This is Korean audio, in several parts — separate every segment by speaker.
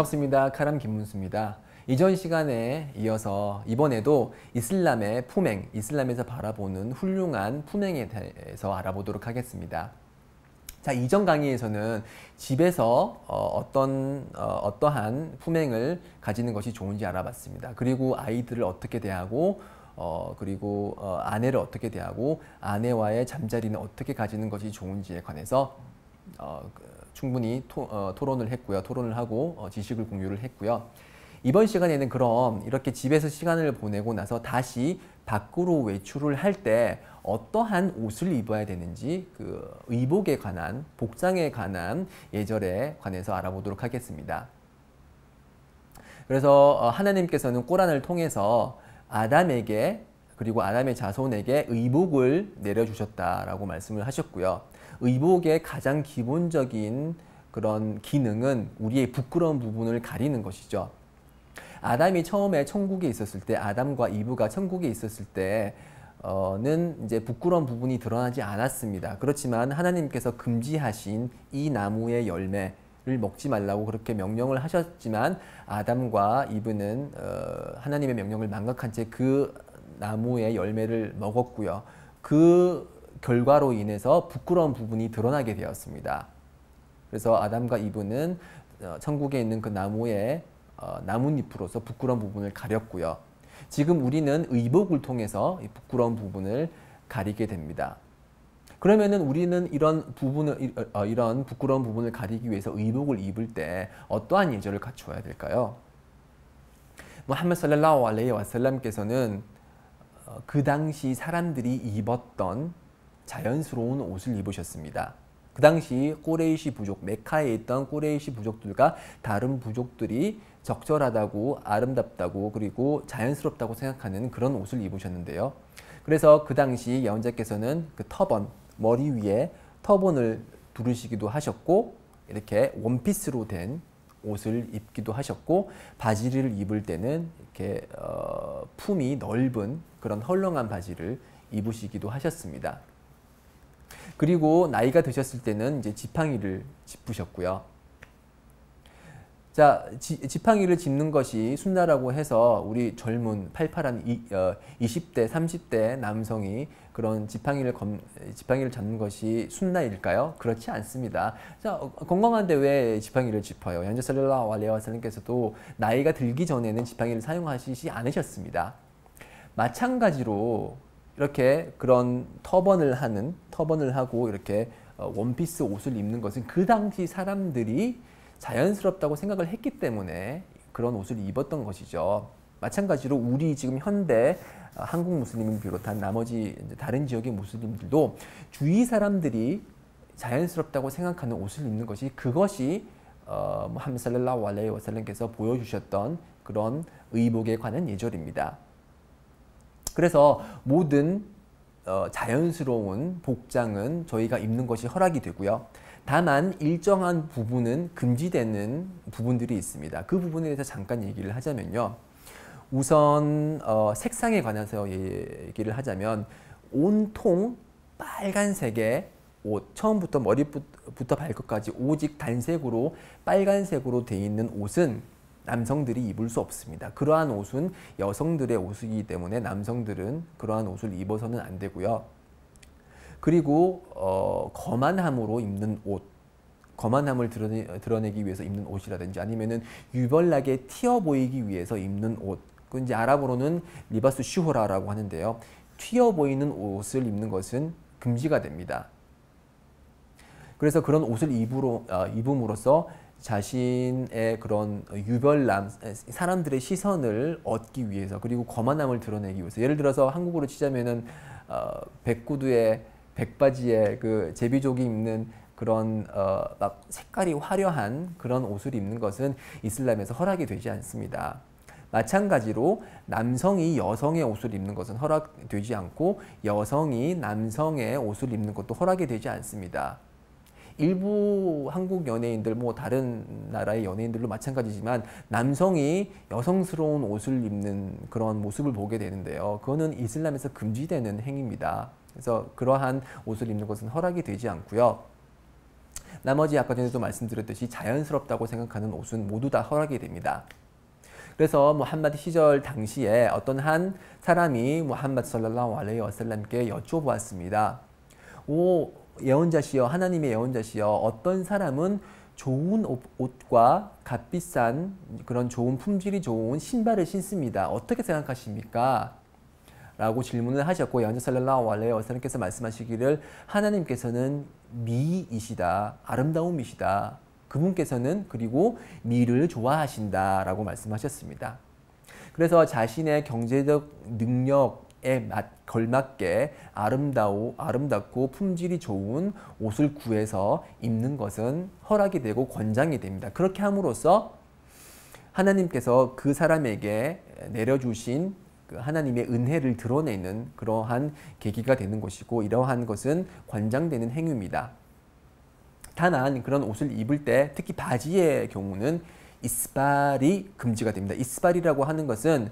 Speaker 1: 반갑습니다. 카람 김문수입니다. 이전 시간에 이어서 이번에도 이슬람의 품행, 이슬람에서 바라보는 훌륭한 품행에 대해서 알아보도록 하겠습니다. 자, 이전 강의에서는 집에서 어떠한 품행을 가지는 것이 좋은지 알아봤습니다. 그리고 아이들을 어떻게 대하고 그리고 아내를 어떻게 대하고 아내와의 잠자리는 어떻게 가지는 것이 좋은지에 관해서 충분히 토론을 했고요. 토론을 하고 지식을 공유를 했고요. 이번 시간에는 그럼 이렇게 집에서 시간을 보내고 나서 다시 밖으로 외출을 할 때 어떠한 옷을 입어야 되는지 그 의복에 관한, 복장에 관한 예절에 관해서 알아보도록 하겠습니다. 그래서 하나님께서는 꼬란을 통해서 아담에게 그리고 아담의 자손에게 의복을 내려주셨다라고 말씀을 하셨고요. 의복의 가장 기본적인 그런 기능은 우리의 부끄러운 부분을 가리는 것이죠. 아담이 처음에 천국에 있었을 때, 아담과 이브가 천국에 있었을 때는 이제 부끄러운 부분이 드러나지 않았습니다. 그렇지만 하나님께서 금지하신 이 나무의 열매를 먹지 말라고 그렇게 명령을 하셨지만 아담과 이브는 하나님의 명령을 망각한 채 그 나무의 열매를 먹었고요. 그 결과로 인해서 부끄러운 부분이 드러나게 되었습니다. 그래서 아담과 이브는 천국에 있는 그 나무의 나뭇잎으로서 부끄러운 부분을 가렸고요. 지금 우리는 의복을 통해서 이 부끄러운 부분을 가리게 됩니다. 그러면은 우리는 이런 부끄러운 부분을 가리기 위해서 의복을 입을 때 어떠한 예절을 갖추어야 될까요? 무함마드 살랄라후 알레이히 와살람께서는 그 당시 사람들이 입었던 자연스러운 옷을 입으셨습니다. 그 당시 꼬레이시 부족, 메카에 있던 꼬레이시 부족들과 다른 부족들이 적절하다고, 아름답다고, 그리고 자연스럽다고 생각하는 그런 옷을 입으셨는데요. 그래서 그 당시 예언자께서는 그 터번, 머리 위에 터번을 두르시기도 하셨고, 이렇게 원피스로 된 옷을 입기도 하셨고, 바지를 입을 때는 이렇게 품이 넓은 그런 헐렁한 바지를 입으시기도 하셨습니다. 그리고 나이가 드셨을 때는 이제 지팡이를 짚으셨고요. 자, 지팡이를 짚는 것이 순나라고 해서 우리 젊은 팔팔한 20대, 30대 남성이 그런 지팡이를 잡는 것이 순나일까요? 그렇지 않습니다. 자, 건강한데 왜 지팡이를 짚어요? 연재 살랄라후 알레이히 와살람께서도 나이가 들기 전에는 지팡이를 사용하시지 않으셨습니다. 마찬가지로 이렇게 그런 터번을 하고 이렇게 원피스 옷을 입는 것은 그 당시 사람들이 자연스럽다고 생각을 했기 때문에 그런 옷을 입었던 것이죠. 마찬가지로 우리 지금 현대 한국 무슬림을 비롯한 나머지 다른 지역의 무슬림들도 주위 사람들이 자연스럽다고 생각하는 옷을 입는 것이 그것이 무함마드 살랄라후 알레이히 와살람께서 보여주셨던 그런 의복에 관한 예절입니다. 그래서 모든 자연스러운 복장은 저희가 입는 것이 허락이 되고요. 다만 일정한 부분은 금지되는 부분들이 있습니다. 그 부분에 대해서 잠깐 얘기를 하자면요. 우선 색상에 관해서 얘기를 하자면 온통 빨간색의 옷, 처음부터 머리부터 발끝까지 오직 단색으로 빨간색으로 되어 있는 옷은 남성들이 입을 수 없습니다. 그러한 옷은 여성들의 옷이기 때문에 남성들은 그러한 옷을 입어서는 안 되고요. 그리고 거만함으로 입는 옷, 거만함을 드러내기 위해서 입는 옷이라든지 아니면은 유별나게 튀어 보이기 위해서 입는 옷, 그 이제 아랍어로는 리바스 슈호라라고 하는데요. 튀어 보이는 옷을 입는 것은 금지가 됩니다. 그래서 그런 옷을 입음으로써 자신의 그런 유별남, 사람들의 시선을 얻기 위해서 그리고 거만함을 드러내기 위해서 예를 들어서 한국으로 치자면은 백구두에 백바지에 그 제비족이 입는 그런 막 색깔이 화려한 그런 옷을 입는 것은 이슬람에서 허락이 되지 않습니다. 마찬가지로 남성이 여성의 옷을 입는 것은 허락되지 않고 여성이 남성의 옷을 입는 것도 허락이 되지 않습니다. 일부 한국 연예인들, 뭐 다른 나라의 연예인들도 마찬가지지만 남성이 여성스러운 옷을 입는 그런 모습을 보게 되는데요. 그거는 이슬람에서 금지되는 행위입니다. 그래서 그러한 옷을 입는 것은 허락이 되지 않고요. 나머지 아까 전에도 말씀드렸듯이 자연스럽다고 생각하는 옷은 모두 다 허락이 됩니다. 그래서 무함마드 시절 당시에 어떤 한 사람이 무함마드 살랄라후 알레이히 와살람께 여쭤보았습니다. 오 예언자시여, 하나님의 예언자시여, 어떤 사람은 좋은 옷과 값비싼 그런 좋은 품질이 좋은 신발을 신습니다. 어떻게 생각하십니까? 라고 질문을 하셨고, 예언자 살랄라후 알레이히 와살람께서 말씀하시기를 하나님께서는 미이시다, 아름다움이시다. 그분께서는 그리고 미를 좋아하신다 라고 말씀하셨습니다. 그래서 자신의 경제적 능력에 걸맞게 아름답고 품질이 좋은 옷을 구해서 입는 것은 허락이 되고 권장이 됩니다. 그렇게 함으로써 하나님께서 그 사람에게 내려주신 그 하나님의 은혜를 드러내는 그러한 계기가 되는 것이고, 이러한 것은 권장되는 행위입니다. 다만 그런 옷을 입을 때 특히 바지의 경우는 이스발이 금지가 됩니다. 이스발이라고 하는 것은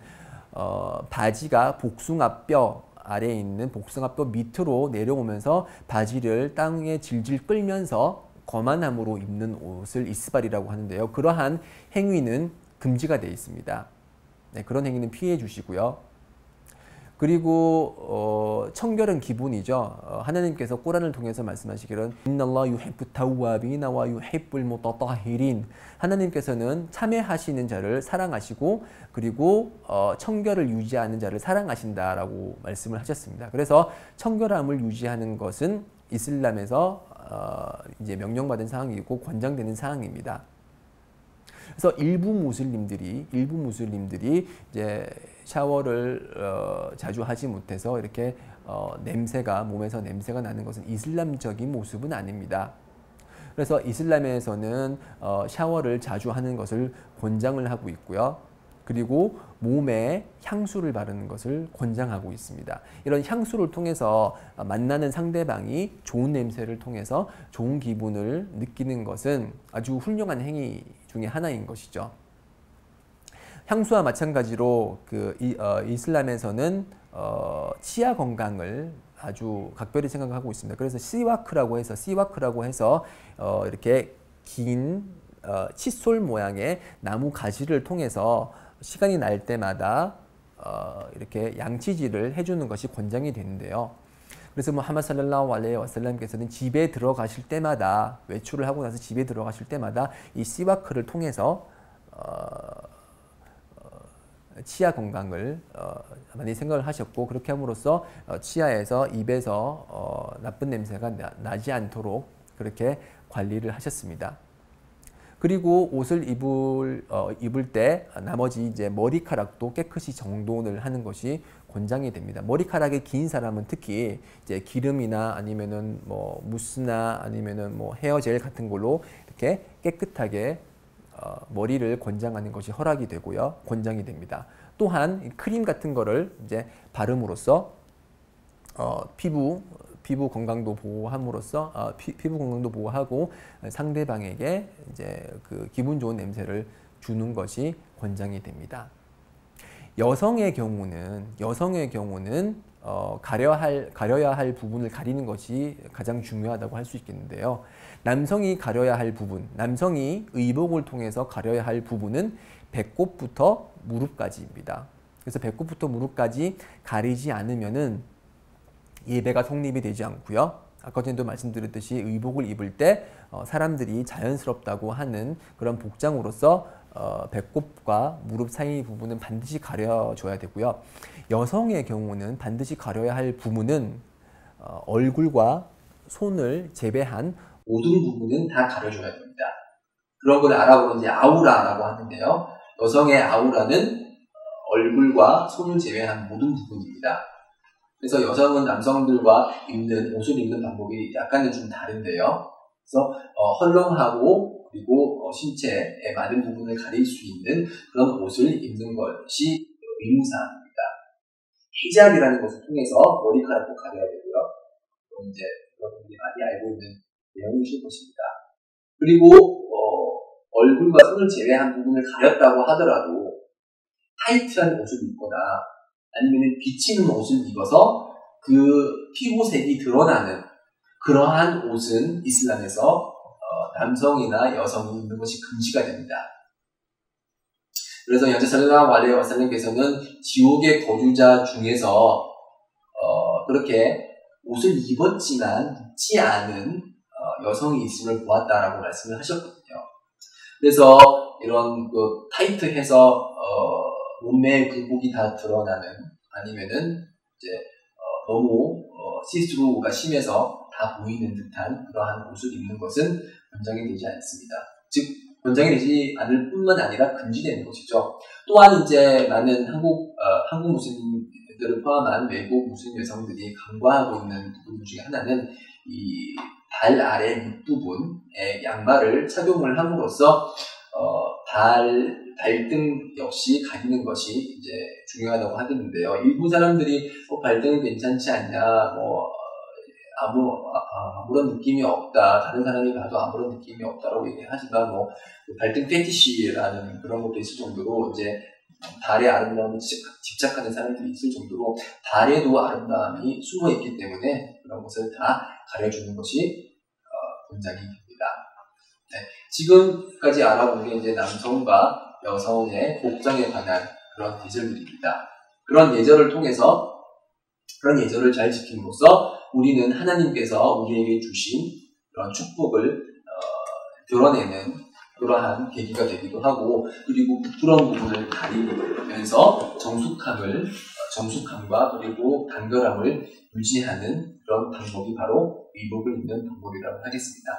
Speaker 1: 바지가 복숭아뼈 아래에 있는 복숭아뼈 밑으로 내려오면서 바지를 땅에 질질 끌면서 거만함으로 입는 옷을 이스발이라고 하는데요. 그러한 행위는 금지가 되어 있습니다. 네, 그런 행위는 피해 주시고요. 그리고 청결은 기본이죠. 하나님께서 꾸란을 통해서 말씀하시기를 인날라하 유히ब्부 타와비나 와 유히ব্불 무따따히린, 하나님께서는 참회하시는 자를 사랑하시고 그리고 청결을 유지하는 자를 사랑하신다라고 말씀을 하셨습니다. 그래서 청결함을 유지하는 것은 이슬람에서 이제 명령받은 사항이고 권장되는 사항입니다. 그래서 일부 무슬림들이 이제 샤워를 자주 하지 못해서 이렇게 몸에서 냄새가 나는 것은 이슬람적인 모습은 아닙니다. 그래서 이슬람에서는 샤워를 자주 하는 것을 권장을 하고 있고요. 그리고 몸에 향수를 바르는 것을 권장하고 있습니다. 이런 향수를 통해서 만나는 상대방이 좋은 냄새를 통해서 좋은 기분을 느끼는 것은 아주 훌륭한 행위 중에 하나인 것이죠. 향수와 마찬가지로 이슬람에서는 치아 건강을 아주 각별히 생각하고 있습니다. 그래서 시와크라고 해서 이렇게 긴 칫솔 모양의 나무 가지를 통해서 시간이 날 때마다 이렇게 양치질을 해주는 것이 권장이 되는데요. 그래서 무함마드 살랄라후 알레이히 와살람께서는 집에 들어가실 때마다, 외출을 하고 나서 집에 들어가실 때마다 이 시와크를 통해서 치아 건강을 많이 생각을 하셨고, 그렇게 함으로써 치아에서, 입에서 나쁜 냄새가 나지 않도록 그렇게 관리를 하셨습니다. 그리고 옷을 입을 때 나머지 이제 머리카락도 깨끗이 정돈을 하는 것이 권장이 됩니다. 머리카락이 긴 사람은 특히 이제 기름이나 아니면은 뭐 무스나 아니면은 뭐 헤어젤 같은 걸로 이렇게 깨끗하게 머리를 권장하는 것이 허락이 되고요, 권장이 됩니다. 또한 크림 같은 거를 이제 바름으로써 피부 건강도 보호함으로써 피부 건강도 보호하고 상대방에게 이제 그 기분 좋은 냄새를 주는 것이 권장이 됩니다. 여성의 경우는 가려야 할 부분을 가리는 것이 가장 중요하다고 할 수 있겠는데요. 남성이 가려야 할 부분, 남성이 의복을 통해서 가려야 할 부분은 배꼽부터 무릎까지입니다. 그래서 배꼽부터 무릎까지 가리지 않으면은 예배가 성립이 되지 않고요. 아까 전에도 말씀드렸듯이 의복을 입을 때 사람들이 자연스럽다고 하는 그런 복장으로서 배꼽과 무릎 사이 부분은 반드시 가려줘야 되고요. 여성의 경우는 반드시 가려야 할 부분은 얼굴과 손을 제외한 모든 부분은 다 가려줘야 됩니다. 그런 걸 아랍어로 이제 아우라라고 하는데요. 여성의 아우라는 얼굴과 손을 제외한 모든 부분입니다. 그래서 여성은 남성들과 옷을 입는 방법이 약간은 좀 다른데요. 그래서 헐렁하고 그리고 신체의 많은 부분을 가릴 수 있는 그런 옷을 입는 것이 의무사항입니다. 히잡이라는 것을 통해서 머리카락도 가려야 되고요. 그건 이제 여러분들이 많이 알고 있는 내용이실 것입니다. 그리고 얼굴과 손을 제외한 부분을 가렸다고 하더라도 타이트한 옷을 입거나 아니면 비치는 옷을 입어서 그 피부색이 드러나는 그러한 옷은 이슬람에서 남성이나 여성이 입는 것이 금지가 됩니다. 그래서 현재 살lallahu 알레이히 와살람께서는 지옥의 거주자 중에서 그렇게 옷을 입었지만 입지 않은 여성이 있음을 보았다라고 말씀을 하셨거든요. 그래서 이런 그 타이트해서 몸매의 굴곡이 다 드러나는 아니면은 이제 너무 시스루가 심해서 다 보이는 듯한 그러한 옷을 입는 것은 권장이 되지 않습니다. 즉 권장이 되지 않을 뿐만 아니라 금지되는 것이죠. 또한 이제 많은 한국 무슬림들을 포함한 외국 무슬림 여성들이 간과하고 있는 부분 중에 하나는 이 발 아래 밑부분에 양말을 착용을 함으로써 발등 역시 가리는 것이 이제 중요하다고 하겠는데요. 일부 사람들이 발등은 괜찮지 않냐, 아무런 느낌이 없다, 다른 사람이 봐도 아무런 느낌이 없다라고 얘기하지만 발등 패티시라는 그런 것도 있을 정도로 이제 발의 아름다움을 집착하는 사람들이 있을 정도로 발에도 아름다움이 숨어 있기 때문에 그런 것을 다 가려주는 것이 권장이 됩니다. 네, 지금까지 알아본 게 이제 남성과 여성의 복장에 관한 그런 예절들입니다. 그런 예절을 통해서 그런 예절을 잘 지킴으로써 우리는 하나님께서 우리에게 주신 그런 축복을 드러내는 그러한 계기가 되기도 하고, 그리고 부끄러운 부분을 가리면서 정숙함과 그리고 간결함을 유지하는 그런 방법이 바로 의복을 입는 방법이라고 하겠습니다.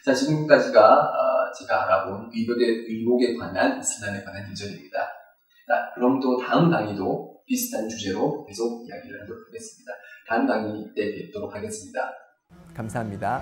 Speaker 1: 자, 지금까지가 제가 알아본 의복에 관한 이슬람에 관한 예절입니다. 자, 그럼 또 다음 강의도 비슷한 주제로 계속 이야기를 하도록 하겠습니다. 다음 강의 때 뵙도록 하겠습니다. 감사합니다.